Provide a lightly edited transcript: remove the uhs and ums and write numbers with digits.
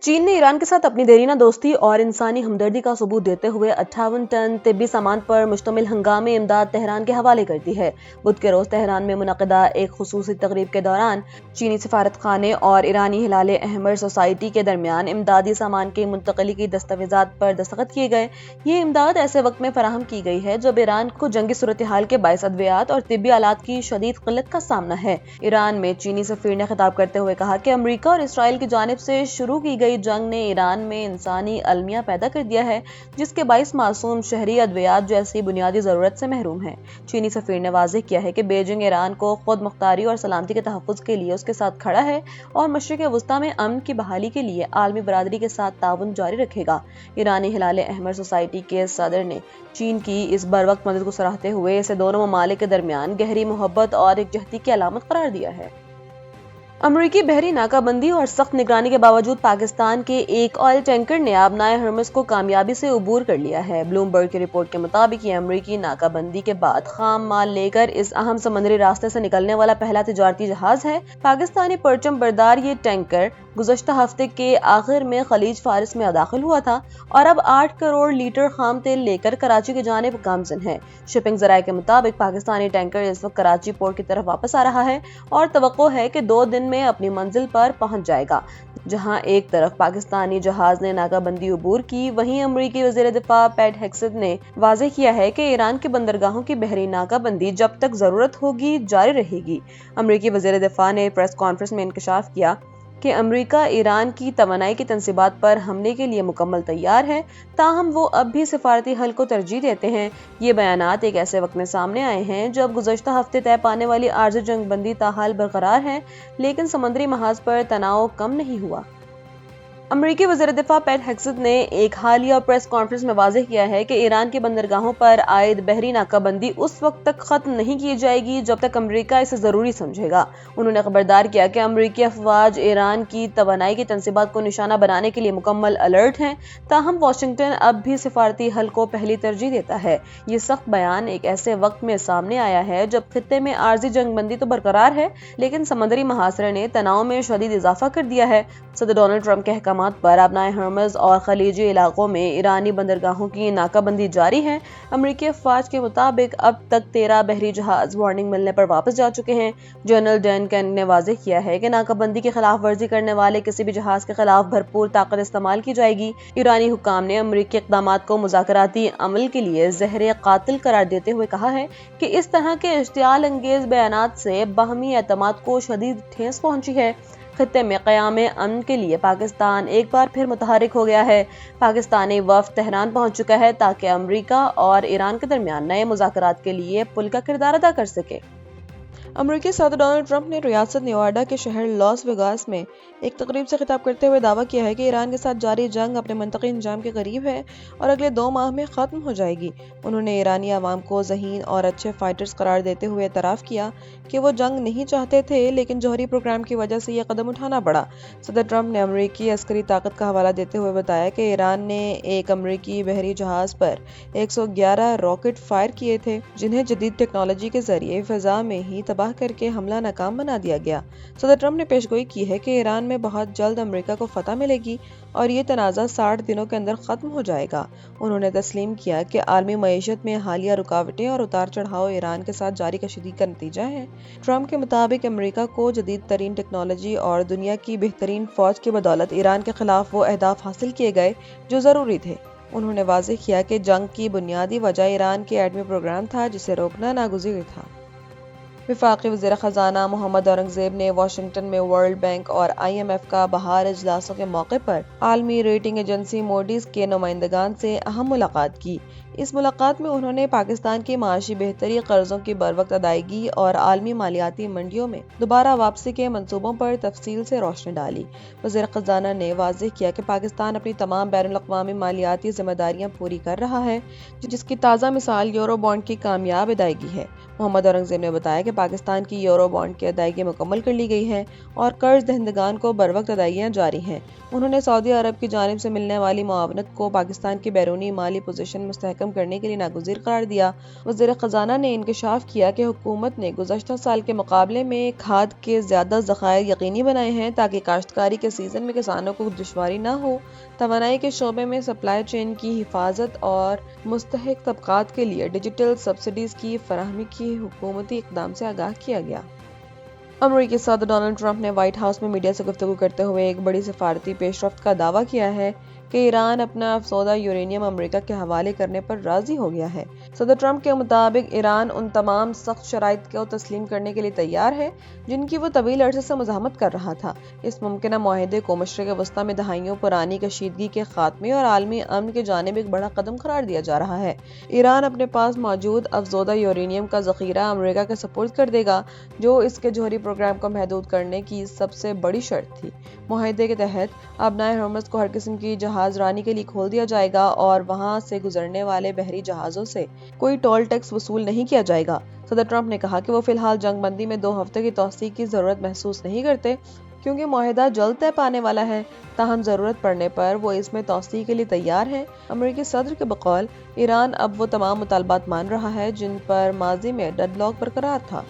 چین نے ایران کے ساتھ اپنی دیرینہ دوستی اور انسانی ہمدردی کا ثبوت دیتے ہوئے 58 ٹن طبی سامان پر مشتمل ہنگامی امداد تہران کے حوالے کر دی ہے۔ بدھ کے روز تہران میں منعقدہ ایک خصوصی تقریب کے دوران چینی سفارت خانے اور ایرانی ہلال احمر سوسائٹی کے درمیان امدادی سامان کی منتقلی کی دستاویزات پر دستخط کیے گئے۔ یہ امداد ایسے وقت میں فراہم کی گئی ہے جب ایران کو جنگی صورتحال کے باعث ادویات اور طبی آلات کی شدید قلت کا سامنا ہے۔ ایران میں چینی سفیر نے خطاب کرتے ہوئے کہا کہ امریکہ اور اسرائیل کی جانب سے شروع کی گئی جنگ نے ایران میں انسانی المیہ پیدا کر دیا ہے، جس کے باعث معصوم شہری ادویات جیسی بنیادی ضرورت سے محروم ہیں۔ چینی سفیر نے واضح کیا ہے کہ بیجنگ ایران کو خود مختاری اور سلامتی کے تحفظ کے لیے اس کے ساتھ کھڑا ہے اور مشرق وسطیٰ میں امن کی بحالی کے لیے عالمی برادری کے ساتھ تعاون جاری رکھے گا۔ ایرانی ہلال احمر سوسائٹی کے صدر نے چین کی اس بروقت مدد کو سراہتے ہوئے اسے دونوں ممالک کے درمیان گہری محبت اور یکجہتی کی علامت قرار دیا ہے۔ امریکی بحری ناکہ بندی اور سخت نگرانی کے باوجود پاکستان کے ایک آئل ٹینکر نے آبنائے ہرمز کو کامیابی سے عبور کر لیا ہے۔ بلومبرگ کی رپورٹ کے مطابق یہ امریکی ناکہ بندی کے بعد خام مال لے کر اس اہم سمندری راستے سے نکلنے والا پہلا تجارتی جہاز ہے۔ پاکستانی پرچم بردار یہ ٹینکر گزشتہ ہفتے کے آخر میں خلیج فارس میں داخل ہوا تھا اور اب 8 کروڑ لیٹر خام تیل لے کر کراچی کی جانب گامزن ہے۔ شپنگ ذرائع کے مطابق پاکستانی ٹینکر اس وقت کراچی پورٹ کی طرف واپس آ رہا ہے اور توقع ہے کہ 2 دن میں اپنی منزل پر پہنچ جائے گا۔ جہاں ایک طرف پاکستانی جہاز نے ناکہ بندی عبور کی، وہیں امریکی وزیر دفاع پیٹ ہیگسیت نے واضح کیا ہے کہ ایران کے بندرگاہوں کی بحری ناکہ بندی جب تک ضرورت ہوگی جاری رہے گی۔ امریکی وزیر دفاع نے پریس کانفرنس میں انکشاف کیا کہ امریکہ ایران کی توانائی کی تنصیبات پر حملے کے لیے مکمل تیار ہے، تاہم وہ اب بھی سفارتی حل کو ترجیح دیتے ہیں۔ یہ بیانات ایک ایسے وقت میں سامنے آئے ہیں جب گزشتہ ہفتے طے پانے والی عارضی جنگ بندی تاحال برقرار ہے، لیکن سمندری محاذ پر تناؤ کم نہیں ہوا۔ امریکی وزیر دفاع پیٹ ہیگسیت نے ایک حالیہ پریس کانفرنس میں واضح کیا ہے کہ ایران کی بندرگاہوں پر عائد بحری ناکہ بندی اس وقت تک ختم نہیں کی جائے گی جب تک امریکہ اسے ضروری سمجھے گا۔ انہوں نے خبردار کیا کہ امریکی افواج ایران کی توانائی کی تنصیبات کو نشانہ بنانے کے لیے مکمل الرٹ ہیں، تاہم واشنگٹن اب بھی سفارتی حل کو پہلی ترجیح دیتا ہے۔ یہ سخت بیان ایک ایسے وقت میں سامنے آیا ہے جب خطے میں عارضی جنگ بندی تو برقرار ہے، لیکن سمندری محاصرے نے تناؤ میں شدید اضافہ کر دیا ہے۔ صدر ڈونلڈ ٹرمپ کے احکامات پر آبنائے ہرمز اور خلیجی علاقوں میں ایرانی بندرگاہوں کی ناکہ بندی جاری ہے۔ امریکی افواج کے مطابق اب تک 13 بحری جہاز وارننگ ملنے پر واپس جا چکے ہیں۔ جنرل ڈین کینڈ نے واضح کیا ہے کہ ناکہ بندی کی خلاف ورزی کرنے والے کسی بھی جہاز کے خلاف بھرپور طاقت استعمال کی جائے گی۔ ایرانی حکام نے امریکی اقدامات کو مذاکراتی عمل کے لیے زہر قاتل قرار دیتے ہوئے کہا ہے کہ اس طرح کے اشتعال انگیز بیانات سے باہمی اعتماد کو شدید ٹھیس پہنچی ہے۔ خطے میں قیام امن کے لیے پاکستان ایک بار پھر متحرک ہو گیا ہے۔ پاکستانی وفد تہران پہنچ چکا ہے تاکہ امریکہ اور ایران کے درمیان نئے مذاکرات کے لیے پل کا کردار ادا کر سکے۔ امریکی صدر ڈونلڈ ٹرمپ نے ریاست نیواڈا کے شہر لاس ویگاس میں ایک تقریب سے خطاب کرتے ہوئے دعویٰ کیا ہے کہ ایران کے ساتھ جاری جنگ اپنے منطقی انجام کے قریب ہے اور اگلے 2 ماہ میں ختم ہو جائے گی۔ انہوں نے ایرانی عوام کو ذہین اور اچھے فائٹرز قرار دیتے ہوئے اعتراف کیا کہ وہ جنگ نہیں چاہتے تھے، لیکن جوہری پروگرام کی وجہ سے یہ قدم اٹھانا پڑا۔ صدر ٹرمپ نے امریکی عسکری طاقت کا حوالہ دیتے ہوئے بتایا کہ ایران نے ایک امریکی بحری جہاز پر 111 راکٹ فائر کیے تھے، جنہیں جدید ٹیکنالوجی کے ذریعے فضا میں ہی تباہ کر کے حملہ ناکام بنا دیا گیا۔ صدر ٹرمپ نے پیشگوئی کی ہے کہ ایران میں بہت جلد امریکہ کو فتح ملے گی اور یہ تنازع 60 دنوں کے اندر ختم ہو جائے گا۔ انہوں نے تسلیم کیا کہ عالمی معیشت میں حالیہ رکاوٹیں اور اتار چڑھاؤ ایران کے ساتھ جاری کشیدگی کا نتیجہ ہے۔ ٹرمپ کے مطابق امریکہ کو جدید ترین ٹیکنالوجی اور دنیا کی بہترین فوج کی بدولت ایران کے خلاف وہ اہداف حاصل کیے گئے جو ضروری تھے۔ انہوں نے واضح کیا کہ جنگ کی بنیادی وجہ ایران کے ایٹمی پروگرام تھا، جسے روکنا ناگزیر تھا۔ وفاقی وزیر خزانہ محمد اورنگزیب نے واشنگٹن میں ورلڈ بینک اور IMF کا بہار اجلاسوں کے موقع پر عالمی ریٹنگ ایجنسی موڈیز کے نمائندگان سے اہم ملاقات کی۔ اس ملاقات میں انہوں نے پاکستان کی معاشی بہتری، قرضوں کی بروقت ادائیگی اور عالمی مالیاتی منڈیوں میں دوبارہ واپسی کے منصوبوں پر تفصیل سے روشنی ڈالی۔ وزیر خزانہ نے واضح کیا کہ پاکستان اپنی تمام بین الاقوامی مالیاتی ذمہ داریاں پوری کر رہا ہے، جس کی تازہ مثال یورو بانڈ کی کامیاب ادائیگی ہے۔ محمد اورنگزیب نے بتایا کہ پاکستان کی یورو بانڈ کی ادائیگی مکمل کر لی گئی ہے اور قرض دہندگان کو بروقت ادائیگیاں جاری ہیں۔ انہوں نے سعودی عرب کی جانب سے ملنے والی معاونت کو پاکستان کی بیرونی مالی پوزیشن مستحکم کرنے کے لیے ناگزیر قرار دیا۔ وزیر خزانہ نے انکشاف کیا کہ حکومت نے گزشتہ سال کے مقابلے میں کھاد کے زیادہ ذخائر یقینی بنائے ہیں تاکہ کاشتکاری کے سیزن میں کسانوں کو دشواری نہ ہو۔ توانائی کے شعبے میں سپلائی چین کی حفاظت اور مستحق طبقات کے لیے ڈیجیٹل سبسڈیز کی فراہمی کی حکومتی اقدام سے آگاہ کیا گیا۔ امریکی صدر ڈونلڈ ٹرمپ نے وائٹ ہاؤس میں میڈیا سے گفتگو کرتے ہوئے ایک بڑی سفارتی پیش رفت کا دعویٰ کیا ہے کہ ایران اپنا افسردہ یورینیم امریکہ کے حوالے کرنے پر راضی ہو گیا ہے۔ صدر ٹرمپ کے مطابق ایران ان تمام سخت شرائط کو تسلیم کرنے کے لیے تیار ہے جن کی وہ طویل عرصے سے مزاحمت کر رہا تھا۔ اس ممکنہ معاہدے کو مشرق وسطیٰ میں دہائیوں پرانی کشیدگی کے خاتمے اور عالمی امن کی جانب ایک بڑا قدم قرار دیا جا رہا ہے۔ ایران اپنے پاس موجود افزودہ یورینیم کا ذخیرہ امریکہ کے سپرد کر دے گا، جو اس کے جوہری پروگرام کو محدود کرنے کی سب سے بڑی شرط تھی۔ معاہدے کے تحت ابنائے ہرمز کو ہر قسم کی جہاز رانی کے لیے کھول دیا جائے گا اور وہاں سے گزرنے والے بحری جہازوں سے کوئی ٹول ٹیکس وصول نہیں کیا جائے گا۔ صدر ٹرمپ نے کہا کہ وہ فی الحال جنگ بندی میں 2 ہفتے کی توسیع کی ضرورت محسوس نہیں کرتے کیونکہ معاہدہ جلد طے پانے والا ہے، تاہم ضرورت پڑنے پر وہ اس میں توسیع کے لیے تیار ہیں۔ امریکی صدر کے بقول ایران اب وہ تمام مطالبات مان رہا ہے جن پر ماضی میں ڈیڈ لاک برقرار تھا۔